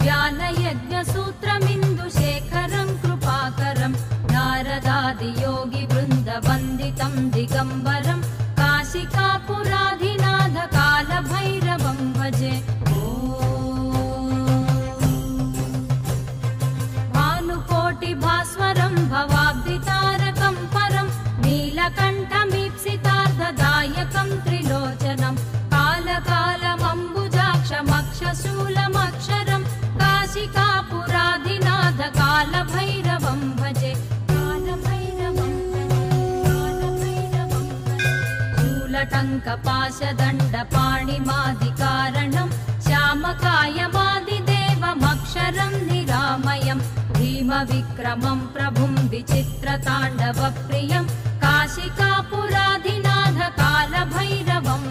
ज्ञानयज्ञसूत्रमिन्दुशेखरं कृपाकरं नारदादियोगिवृन्दवन्दितं दिगम्बरं काशिकापुराधिनाथ कालभैरवं भजे। भानुकोटिभास्वरं भवाब्धितारकं परं नीलकण्ठमीप्सितार्धदायकं त्रिलोचनं कालकालमम्बुजाक्षमक्षशूलमक्षरं काशिकापुराधिनाथ कालभैरवं भजे। शूलटङ्कपाशदण्डपाणिमादिकारणं श्यामकायमादिदेवमक्षरं निरामयं भीमविक्रमं प्रभुं विचित्रताण्डवप्रियं काशिकापुराधिनाथ कालभैरवं